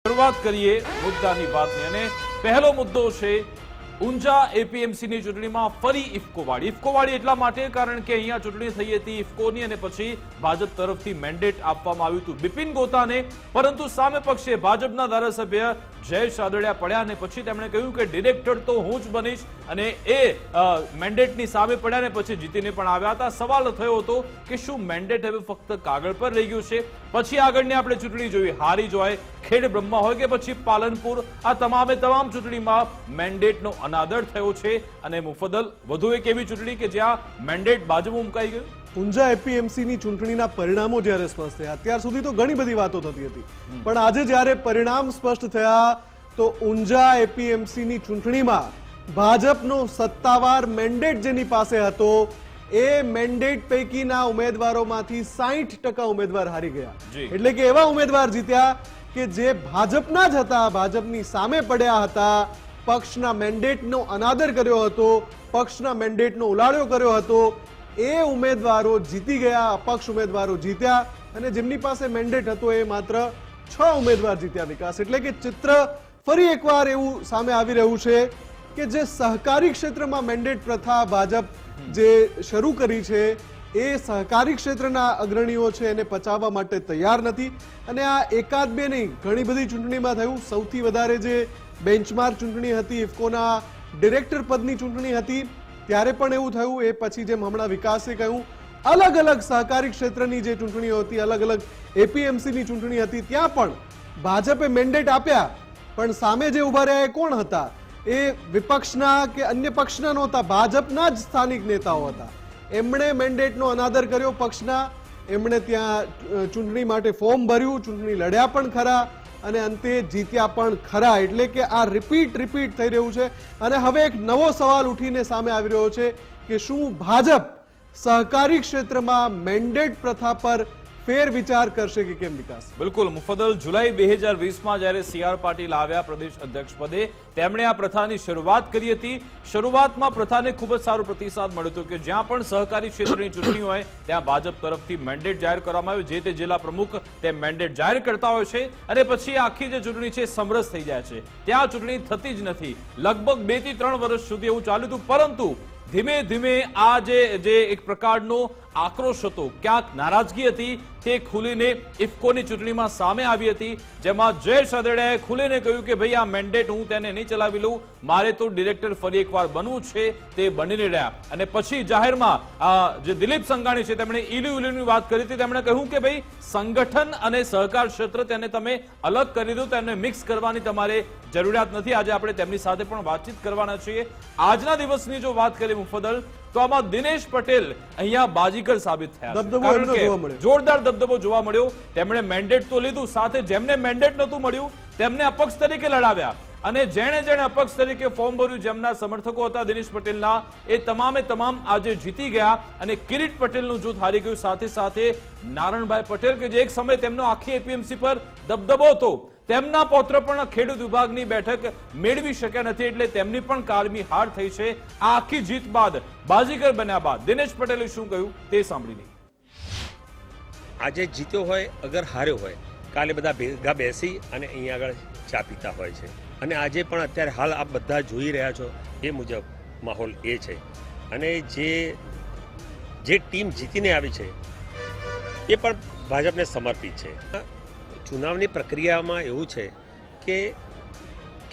શરૂઆત કરીએ મુદ્દાની વાતની અને પહેલો મુદ્દો છે ઊંઝા એપીએમસીની ચૂંટણીમાં ફરી ઇફકોવાળી એટલા માટે કારણ કે અહીંયા ચૂંટણી થઈ હતી ઇફકોની અને પછી ભાજપ તરફથી મેન્ડેટ આપવામાં આવ્યું હતું બિપિન ગોતાને, પરંતુ સામે પક્ષે ભાજપના ધારાસભ્ય જયેશ રાદડિયા પડ્યા અને પછી તેમણે કહ્યું કે ડિરેક્ટર તો હું જ બનીશ અને એ મેન્ડેટની સામે પડ્યા અને પછી જીતીને પણ આવ્યા હતા. સવાલ થયો હતો કે શું મેન્ડેટ હવે ફક્ત કાગળ પર રહી ગયું છે? પછી આગળની આપણે ચૂંટણી જોઈ, હારીજ હોય, ખેડ બ્રહ્મા હોય કે પછી પાલનપુર, આ તમામ ચૂંટણીમાં મેન્ડેટનો અનાદર થયો છે અને મુફદ્દલ વધુ એક એવી ચૂંટણી કે જ્યાં મેન્ડેટ બાજુમાં મુકાઈ ગયું. ઊંઝા એપીએમસીની ચૂંટણીના પરિણામો જ્યારે સ્પષ્ટ થયા, અત્યાર સુધી તો ઘણી બધી વાતો થતી હતી, પણ આજે જ્યારે પરિણામ સ્પષ્ટ થયા તો ઊંઝા એપીએમસીની ચૂંટણીમાં ભાજપનો સત્તાવાર મેન્ડેટ જેની પાસે હતો એ મેન્ડેટ પૈકીના ઉમેદવારોમાંથી 60% ઉમેદવાર હારી ગયા. એટલે કે એવા ઉમેદવાર જીત્યા કે જે ભાજપના જ હતા, ભાજપની સામે પડ્યા હતા, પક્ષના મેન્ડેટનો અનાદર કર્યો હતો, પક્ષના મેન્ડેટનો ઉલાળ્યો કર્યો હતો. એ ઉમેદવારો જીતી ગયા, અપક્ષ ઉમેદવારો જીત્યા અને જેમની પાસે મેન્ડેટ હતો એ માત્ર 6 ઉમેદવાર જીત્યા. વિકાસ, એટલે કે ચિત્ર ફરી એકવાર એવું સામે આવી રહ્યું છે કે જે સહકારી ક્ષેત્રમાં મેન્ડેટ પ્રથા ભાજપ જે શરૂ કરી છે એ સહકારી ક્ષેત્રના અગ્રણીઓ છે એને પચાવવા માટે તૈયાર નથી. અને આ એકાદ બે નહીં, ઘણી બધી ચૂંટણીમાં થયું. સૌથી વધારે જે બેન્ચમાર્ક ચૂંટણી હતી, ઇફકોના ડિરેક્ટર પદની ચૂંટણી હતી, ત્યારે પણ એવું થયું. એ પછી જેમ હમણાં વિકાસે કહ્યું, અલગ અલગ સહકારી ક્ષેત્રની જે ચૂંટણીઓ હતી, અલગ અલગ એપીએમસીની ચૂંટણી હતી, ત્યાં પણ ભાજપે મેન્ડેટ આપ્યા, પણ સામે જે ઉભા રહ્યા એ કોણ હતા? એ વિપક્ષના કે અન્ય પક્ષના નહોતા, ભાજપના જ સ્થાનિક નેતાઓ હતા. એમણે મેન્ડેટનો અનાદર કર્યો પક્ષના, એમણે ત્યાં ચૂંટણી માટે ફોર્મ ભર્યું, ચૂંટણી લડ્યા પણ ખરા અને અંતે જીત્યા પણ ખરા. એટલે કે આ રિપીટ થઈ રહ્યું છે. અને હવે એક નવો સવાલ ઉઠીને સામે આવી રહ્યો છે કે શું ભાજપ સહકારી ક્ષેત્રમાં મેન્ડેટ પ્રથા પર ફેર વિચાર કરશે કે કેમ? વિકાસ, બિલકુલ મુફદ્દલ, જુલાઈ 2020માં જ્યારે સી.આર. પાટીલ આવ્યા પ્રદેશ અધ્યક્ષ પદે, તેમણે આ પ્રથાની શરૂઆત કરી હતી. શરૂઆતમાં પ્રથાને ખૂબ જ સારો પ્રતિસાદ મળ્યો હતો કે જ્યાં પણ સહકારી ક્ષેત્રની ચૂંટણી હોય ત્યાં ભાજપ તરફથી મેન્ડેટ જાહેર કરવામાં આવ્યું. જે તે જિલ્લા પ્રમુખ તે મેન્ડેટ જાહેર કરતા હોય છે અને પછી આખી જે ચૂંટણી છે સમરસ થઈ જાય છે. ત્યાં ચૂંટણી થતી જ નથી. લગભગ 2 થી 3 વર્ષ સુધી એવું ચાલ્યું હતું, પરંતુ ધીમે ધીમે આ જે એક પ્રકારનો આક્રોશ હતો, ક્યાંક નારાજગી હતી, તે ખુલીને ઇફકોની ચૂંટણીમાં સામે આવી હતી, જેમાં જયેશ રાદડિયાએ ખુલીને કહ્યું કે ભાઈ આ મેન્ડેટ હું તેને નહીં ચલાવી લઉં, મારે તો ડિરેક્ટર ફરી એકવાર બનવું છે. તે બનીને રહ્યા અને પછી જાહેરમાં જે દિલીપ સંઘાણી છે તેમણે ઈલુની વાત કરી હતી. તેમણે કહ્યું કે ભાઈ સંગઠન અને સહકાર ક્ષેત્ર તેને તમે અલગ કરી દો, તેમને મિક્સ કરવાની તમારે જરૂરિયાત નથી. આજે આપણે તેમની સાથે પણ વાતચીત કરવાના છીએ. આજના દિવસની જો વાત કરીએ મુફદ્દલ, તો આમાં દિનેશ પટેલ અહીંયા બાજીગર સાબિત થયા. જોરદાર દબદબો જોવા મળ્યો. તેમણે મેન્ડેટ તો લીધું, સાથે જેમને મેન્ડેટ નહોતું મળ્યું તેમને અપક્ષ તરીકે લડાવ્યા અને જેણે અપક્ષ તરીકે ફોર્મ ભર્યું, જેમના સમર્થકો હતા દિનેશ પટેલના, એ તમામે તમામ આજે જીતી ગયા અને કિરીટ પટેલનું જૂથ હારી ગયું. સાથે સાથે નારણભાઈ પટેલ કે જે એક સમય તેમનો આખી એપીએમસી પર દબદબો હતો, તેમના પૌત્ર પણ ખેડૂત વિભાગની બેઠક મેળવી શક્યા નથી, એટલે તેમની પણ કારમી હાર થઈ છે. આ આખી જીત બાદ, બાજીગર બન્યા બાદ દિનેશ પટેલે શું કહ્યું તે સાંભળી લઈએ. આજે જીત્યો હોય, અગર હાર્યો હોય, કાલે બધા ભેગા બેસી અને અહીંયા આગળ ચા પીતા હોય છે. અને આજે પણ અત્યારે હાલ આપ બધા જોઈ રહ્યા છો એ મુજબ માહોલ એ છે. અને જે ટીમ જીતીને આવી છે એ પણ ભાજપને સમર્પિત છે. ચુનાવની પ્રક્રિયામાં એવું છે કે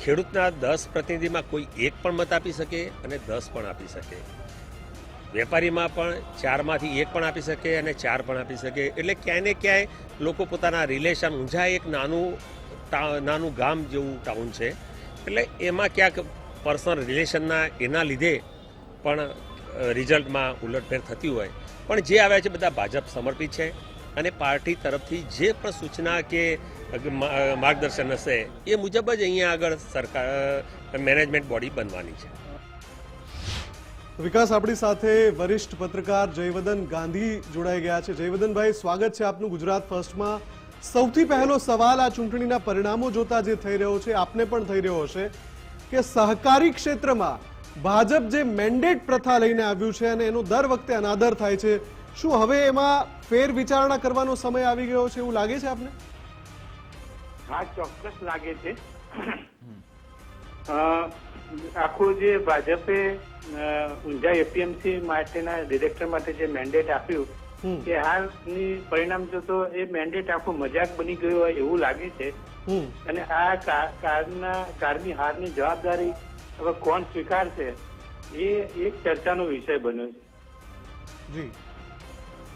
ખેડૂતના 10 પ્રતિનિધિમાં કોઈ 1 પણ મત આપી શકે અને 10 પણ આપી શકે. વેપારીમાં પણ 4 માંથી 1 પણ આપી શકે અને 4 પણ આપી શકે. એટલે ક્યાંય ને ક્યાંય લોકો પોતાના રિલેશન, ઊંઝા એક નાનું ગામ જેવું ટાઉન છે, એટલે એમાં ક્યાંક પર્સનલ રિલેશનના એના લીધે પણ રિઝલ્ટમાં ઉલટફેર થતી હોય. પણ જે આવ્યા છે બધા ભાજપ સમર્પિત છે અને પાર્ટી તરફથી જે પણ સૂચના કે માર્ગદર્શન હશે એ મુજબ જ અહીંયા આગળ સરકાર મેનેજમેન્ટ બોડી બનવાની છે. વિકાસ, આપણી સાથે વરિષ્ઠ પત્રકાર જયવદન ગાંધી જોડાઈ ગયા છે. જયવદનભાઈ, સ્વાગત છે આપનું ગુજરાત ફર્સ્ટમાં. સૌથી પહેલો સવાલ આ ચૂંટણીના પરિણામો જોતા જે થઈ રહ્યો છે, આપને પણ થઈ રહ્યો હશે કે સહકારી ક્ષેત્રમાં ભાજપ જે મેન્ડેટ પ્રથા લઈને આવ્યું છે અને એનો દર વખતે અનાદર થાય છે, શું હવે એમાં ફેર વિચારણા કરવાનો સમય આવી ગયો છે એવું લાગે છે આપને? હા, ચોક્કસ લાગે છે. આખું જે ભાજપે ઊંઝા એપીએમસી માટેના ડિરેક્ટર માટે જે મેન્ડેટ આપ્યું કે હાલની પરિણામ જોતો એ મેન્ડેટ આખું મજાક બની ગયું હોય એવું લાગે છે. અને આ કારની હારની જવાબદારી હવે કોણ સ્વીકારશે એ એક ચર્ચાનો વિષય બન્યો છે. જી,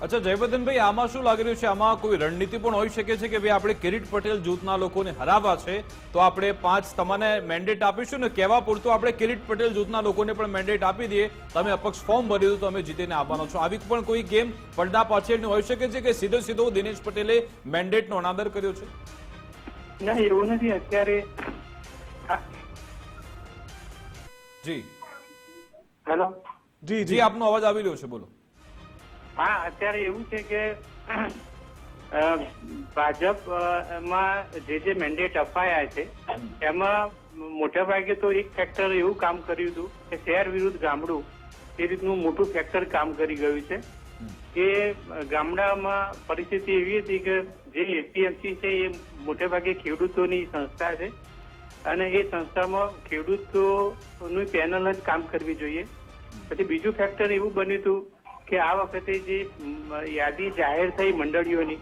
અચ્છા જયવર્ધનભાઈ, આમાં શું લાગી રહ્યું છે? આમાં કોઈ રણનીતિ પણ હોઈ શકે છે કે ભાઈ આપણે કિરીટ પટેલ જૂથના લોકોને હરાવવા છે તો આપણે 5 તમને મેન્ડેટ આપીશું ને કહેવા પૂરતું આપણે કિરીટ પટેલ જૂથના લોકોને પણ મેન્ડેટ આપી દઈએ, તમે અપક્ષ ફોર્મ ભર્યું તો અમે જીતીને આવવાનો છો. આવી પણ કોઈ ગેમ પડદા પાછળની હોઈ શકે છે કે સીધો દિનેશ પટેલે મેન્ડેટનો અનાદર કર્યો છે? ના, એવું નથી. અત્યારે જી હેલો, જી, જી, આપનો અવાજ આવી રહ્યો છે, બોલો. હા, અત્યારે એવું છે કે ભાજપમાં જે મેન્ડેટ અપાયા છે એમાં મોટા ભાગે તો એક ફેક્ટર એવું કામ કર્યું હતું કે શહેર વિરુદ્ધ ગામડું એ રીતનું મોટું ફેક્ટર કામ કરી ગયું છે કે ગામડામાં પરિસ્થિતિ એવી હતી કે જે એપીએમસી છે એ મોટે ભાગે ખેડૂતોની સંસ્થા છે અને એ સંસ્થામાં ખેડૂતોનું પેનલ જ કામ કરવી જોઈએ. પછી બીજું ફેક્ટર એવું બન્યું હતું કે આ વખતે જે યાદી જાહેર થઈ મંડળીઓની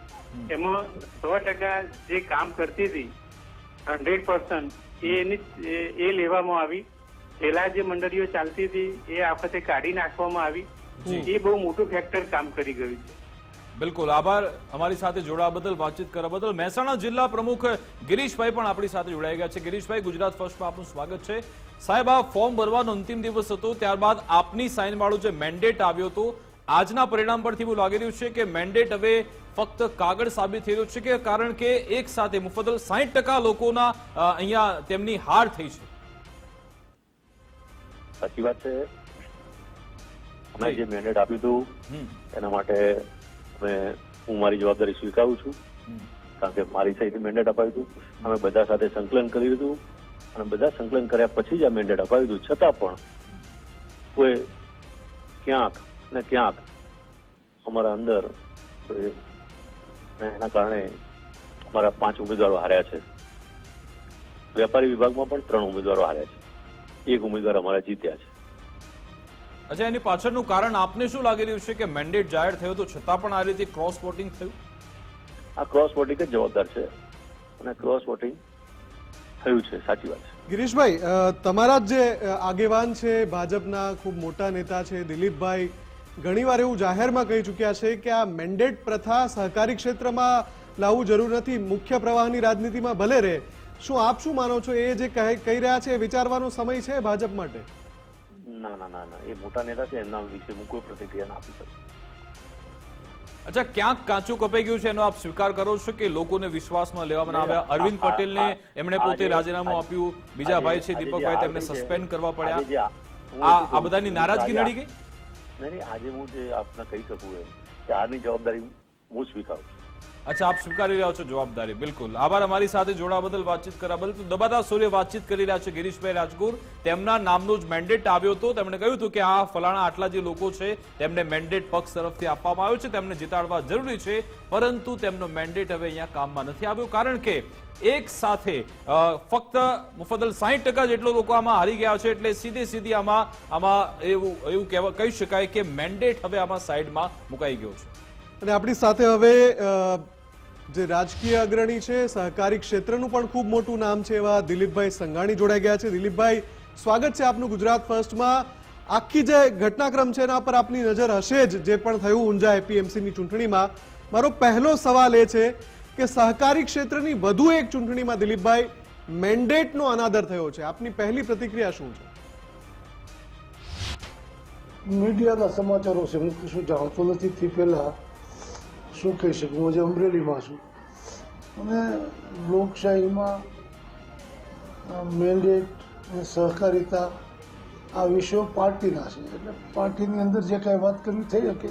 એમાં 100% જે કામ કરતી હતી 100% એ લેવામાં આવી. પહેલા જે મંડળીઓ ચાલતી હતી એ આ વખતે કાઢી નાખવામાં આવી. એ બહુ મોટું ફેક્ટર કામ કરી ગયું છે. બિલકુલ, આભાર અમારી સાથે જોડાવા બદલ, વાતચીત કરવા બદલ. મહેસાણા જિલ્લા પ્રમુખ ગિરીશભાઈ પણ આપણી સાથે જોડાઈ ગયા છે. ગિરીશભાઈ, ગુજરાત ફર્સ્ટમાં આપનું સ્વાગત છે. સાહેબ, આ ફોર્મ ભરવાનો અંતિમ દિવસ હતો, ત્યારબાદ આપની સાઇન વાળું જે મેન્ડેટ આવ્યો હતો, આજના પરિણામ પરથી એવું લાગી રહ્યું છે કે મેન્ડેટ હવે ફક્ત કાગળ સાબિત થઈ રહ્યો છે કે કારણ કે એક સાથે મુફદ્દલ 60% લોકોના અહીંયા તેમની હાર થઈ છે? સાચી વાત છે. અમે જે મેન્ડેટ આપ્યું હતું એના માટે હું મારી જવાબદારી સ્વીકારું છું, કારણ કે મારી સાઈડથી મેન્ડેટ અપાયું હતું. અમે બધા સાથે સંકલન કર્યું હતું અને બધા સંકલન કર્યા પછી જ આ મેન્ડેટ અપાયું હતું. છતાં પણ કોઈ ક્યાંક ને ક્યાંક અમારા અંદર એના કારણે અમારા 5 ઉમેદવારો હાર્યા છે. વેપારી વિભાગમાં પણ 3 ઉમેદવારો હાર્યા છે, 1 ઉમેદવાર અમારા જીત્યા છે. અચ્છા, એની પાછળનું કારણ આપને શું લાગી રહ્યું છે કે મેન્ડેટ જાહેર થયો તો છતાં પણ આ રીતે ક્રોસ વોટિંગ થયું? આ ક્રોસ વોટિંગ જ જવાબદાર છે અને ક્રોસ વોટિંગ થયું છે. સાચી વાત છે. ગિરીશભાઈ, તમારા જે આગેવાન છે, ભાજપના ખૂબ મોટા નેતા છે દિલીપભાઈ, ઘણીવાર એવું જાહેરમાં કહી ચૂક્યા છે કે આ મેન્ડેટ પ્રથા સહકારી ક્ષેત્રમાં લાવવું જરૂર નથી, મુખ્ય પ્રવાહની રાજનીતિમાં ભલે રહે. શું આપ શું માનો છો? એ જે કહી રહ્યા છે એ વિચારવાનો સમય છે ભાજપ માટે? ના ના ના ના, એ મોટા નેતા છે, એમના વિશે હું કોઈ પ્રતિક્રિયા ના આપી શકું. અચ્છા, ક્યાંક કાચું કપાઈ ગયું છે એનો આપ સ્વીકાર કરો છો કે લોકોને વિશ્વાસમાં લેવામાં આવ્યા? અરવિંદ પટેલને એમણે પોતે રાજીનામું આપ્યું, બીજા ભાઈ છે દીપકભાઈ, તેમને સસ્પેન્ડ કરવા પડ્યા. આ બધાની નારાજગી નડી ગઈ? નહીં, આજે હું જે આપને કહી શકું એમ કે આની જવાબદારી હું સ્વીકારું છું. અચ્છા, આપ સ્વીકારી રહ્યા છો જવાબદારી. બિલકુલ, આભાર અમારી સાથે જોડાવા બદલ, વાતચીત કરવા બદલ. તો દબાતા સૂર્ય વાતચીત કરી રહ્યા છે ગિરીશભાઈ રાજગુર. તેમના નામનો જ મેન્ડેટ આવ્યો હતો. તેમણે કહ્યું હતું કે આ ફલાણા આટલા જે લોકો છે તેમને મેન્ડેટ પક્ષ તરફથી આપવામાં આવ્યો છે, તેમને જીતાડવા જરૂરી છે, પરંતુ તેમનો મેન્ડેટ હવે અહીંયા કામમાં નથી આવ્યો કારણ કે એક સાથે ફક્ત મુફદ્દલ 60% જેટલો લોકો આમાં હારી ગયા છે. એટલે સીધી આમાં એવું કહી શકાય કે મેન્ડેટ હવે આમાં સાઈડમાં મુકાઈ ગયો છે. અને આપણી સાથે હવે જે રાજકીય અગ્રણી છે, સહકારી ક્ષેત્રનું પણ ખૂબ મોટું નામ છે, એવા દિલીપભાઈ સંઘાણી જોડાઈ ગયા છે. દિલીપભાઈ, સ્વાગત છે આપનું ગુજરાત ફર્સ્ટમાં. આખી જે ઘટનાક્રમ છે એના પર આપની નજર હશે જ, જે પણ થયું ઊંઝા એપીએમસીની ચૂંટણીમાં. મારો પહેલો સવાલ એ છે કે સહકારી ક્ષેત્રની વધુ એક ચૂંટણીમાં દિલીપભાઈ મેન્ડેટનો અનાદર થયો છે, આપની પહેલી પ્રતિક્રિયા શું છે? મીડિયાના સમાચારો છે, હું કશું જાણતો નથી. તે પહેલા શું કહી શકું, હું જે અમરેલીમાં છું અને લોકશાહીમાં મેન્ડેટ અને સહકારિતા આ વિષયો પાર્ટીના છે, એટલે પાર્ટીની અંદર જે કાંઈ વાત કરવી થઈ શકે.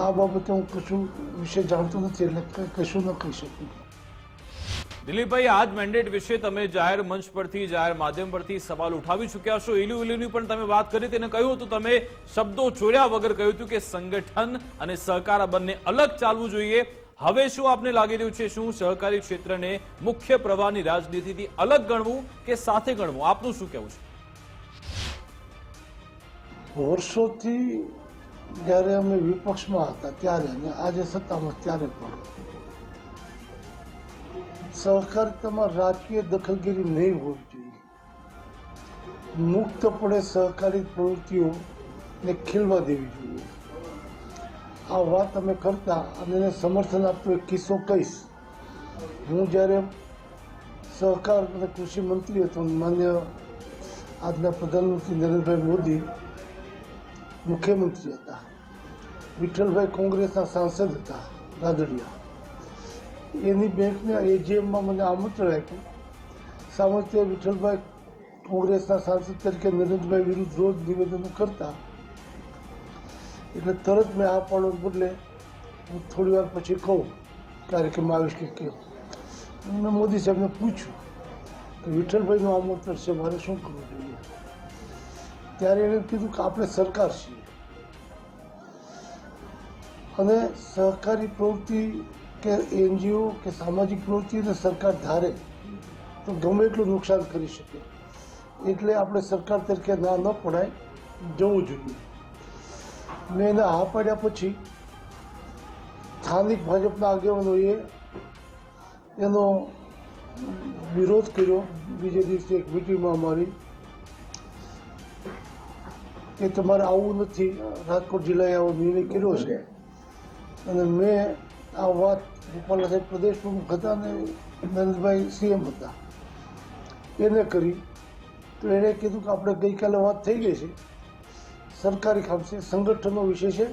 આ બાબતે હું કશું વિશે જાણતો નથી, એટલે કશું ન કહી શકું. દિલીપભાઈ, આ જ મેન્ડેટ વિશે તમે જાહેર મંચ પરથી, જાહેર માધ્યમ પરથી સવાલ ઉઠાવી ચૂક્યા છો. ઇલ્યુની પણ તમે વાત કરી, તેને કહ્યું હતું, તમે શબ્દો ચોર્યા વગર કહ્યું હતું કે સંગઠન અને સહકાર બંને અલગ ચાલવું જોઈએ. હવે શું આપને લાગી રહ્યું છે, શું સહકારી ક્ષેત્રને મુખ્ય પ્રવાહની રાજનીતિથી અલગ ગણવું કે સાથે ગણવું? આપનું શું કહેવું છે? વર્ષોથી જ્યારે અમે વિપક્ષમાં હતા ત્યારે અને આજે સત્તામાં ત્યારે પણ સહકારિતામાં રાજકીય દખલગીરી નહીં હોવી જોઈએ. મુક્તપણે સહકારી પ્રવૃત્તિઓને ખીલવા દેવી જોઈએ. આ વાત અમે કરતા અને એને સમર્થન આપતો એક કિસ્સો કહીશ. હું જ્યારે સહકાર અને કૃષિ મંત્રી હતો, માન્ય આજના પ્રધાનમંત્રી નરેન્દ્રભાઈ મોદી મુખ્યમંત્રી હતા, વિઠ્ઠલભાઈ કોંગ્રેસના સાંસદ હતા રાદડિયા. એની બેંકના એજીએમમાં મને આમંત્રણ આપ્યું. સામંતે વિઠ્ઠલભાઈ કોંગ્રેસના સાંસદ તરીકે નરેન્દ્રભાઈ વિરુદ્ધ રોજ નિવેદનો કરતા, એટલે તરત મેં આ પાડવાને બદલે હું થોડી વાર પછી કહું કાર્યક્રમમાં આવીશ કે કેમ. મેં મોદી સાહેબને પૂછ્યું કે વિઠ્ઠલભાઈનું આમંત્રણ છે, મારે શું કરવું જોઈએ? ત્યારે એણે કીધું કે આપણે સરકાર છીએ અને સહકારી પ્રવૃત્તિ કે એનજીઓ કે સામાજિક પ્રવૃત્તિને સરકાર ધારે તો ગમે એટલું નુકસાન કરી શકે, એટલે આપણે સરકાર તરીકે ના ન પડાય, જવું જોઈએ. મેં એને હા પાડ્યા પછી સ્થાનિક ભાજપના આગેવાનોએ એનો વિરોધ કર્યો. બીજે દિવસે એક મિટિંગમાં અમારી કે તમારે આવવું નથી, રાજકોટ જિલ્લાએ આવો નિર્ણય કર્યો છે. અને મેં આ વાત રૂપાલા સાહેબ પ્રદેશ પ્રમુખ હતા અને નરેન્દ્રભાઈ સીએમ હતા એને કરી. તો એણે કીધું કે આપણે ગઈકાલે વાત થઈ ગઈ છે, સરકારી કામ છે, સંગઠનનો વિષય છે,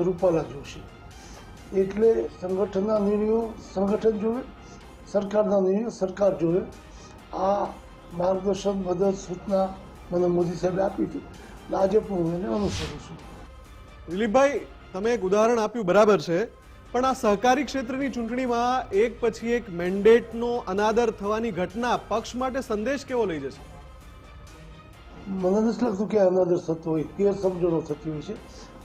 રૂપાલા જોશે. એટલે સંગઠનના નિર્ણયો સંગઠન જોવે, સરકારના નિર્ણયો સરકાર જોવે. આ માર્ગદર્શન, મદદ, સૂચના મને મોદી સાહેબે આપી હતી. આજે પણ હું એને અનુસરું છું. દિલીપભાઈ, તમે એક ઉદાહરણ આપ્યું બરાબર છે, પણ આ સહકારી ક્ષેત્રની ચૂંટણીમાં એક પછી એક મેન્ડેટનો અનાદર થવાની ઘટના પક્ષ માટે સંદેશ કેવો લઈ જશે? મને નથી લાગતું કે અનાદર થતો હોય, ગેરસમજણો થતી હોય છે.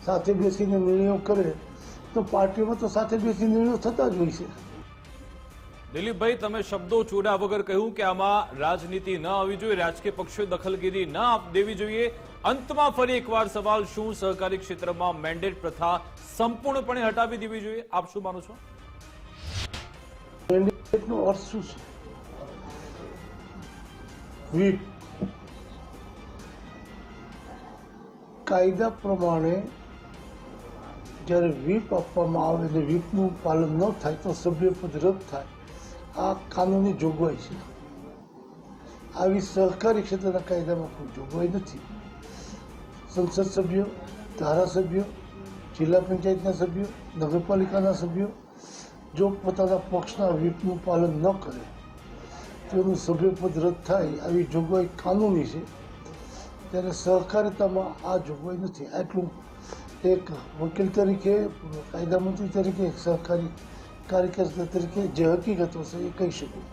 સાથે બેસીને નિર્ણયો કરે તો પાર્ટીમાં તો સાથે બેસી નિર્ણયો થતા જ હોય છે. દિલીપભાઈ, તમે શબ્દો ચોર્યા વગર કહ્યું કે આમાં રાજનીતિ ન આવવી જોઈએ, રાજકીય પક્ષોએ દખલગીરી ન દેવી જોઈએ. અંતમાં ફરી એકવાર સવાલ, શું સહકારી ક્ષેત્રમાં મેન્ડેટ પ્રથા સંપૂર્ણપણે હટાવી દેવી જોઈએ? આપ શું માનો છો? મેન્ડેટનો અર્થ શું છે? વ્હીપ. કાયદા પ્રમાણે જ્યારે વ્હીપ આપવામાં આવે અને વ્હીપનું પાલન ન થાય તો સભ્યપદ રદ થાય. આ કાનૂની જોગવાઈ છે. આવી સહકારી ક્ષેત્રના કાયદામાં કોઈ જોગવાઈ નથી. સંસદ સભ્યો, ધારાસભ્યો, જિલ્લા પંચાયતના સભ્યો, નગરપાલિકાના સભ્યો જો પોતાના પક્ષના વ્હીપનું પાલન ન કરે તો એનું સભ્યપદ રદ થાય. આવી જોગવાઈ કાનૂની છે. ત્યારે સહકારિતામાં આ જોગવાઈ નથી. આટલું એક વકીલ તરીકે, કાયદા મંત્રી તરીકે, એક સહકારી કાર્યકર્તા તરીકે જે હકીકતો છે એ કહી શકું.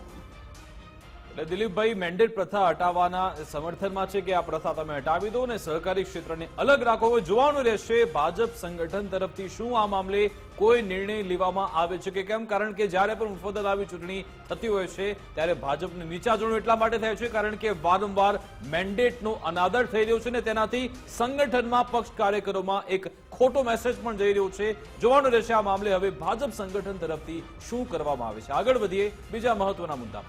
એટલે દિલીપભાઈ, મેન્ડેટ પ્રથા હટાવવાના સમર્થનમાં છે કે આ પ્રથા તમે હટાવી દો અને સહકારી ક્ષેત્રને અલગ રાખો? હવે જોવાનું રહેશે ભાજપ સંગઠન તરફથી શું આ મામલે કોઈ નિર્ણય લેવામાં આવે છે કે કેમ. કારણ કે જ્યારે પણ મુફદ્દલ આવી ચૂંટણી થતી હોય છે ત્યારે ભાજપને નીચા જોડવું એટલા માટે થાય છે કારણ કે વારંવાર મેન્ડેટનો અનાદર થઈ રહ્યો છે ને તેનાથી સંગઠનમાં પક્ષ કાર્યકરોમાં એક ખોટો મેસેજ પણ જઈ રહ્યો છે. જોવાનું રહેશે આ મામલે હવે ભાજપ સંગઠન તરફથી શું કરવામાં આવે છે. આગળ વધીએ બીજા મહત્વના મુદ્દા.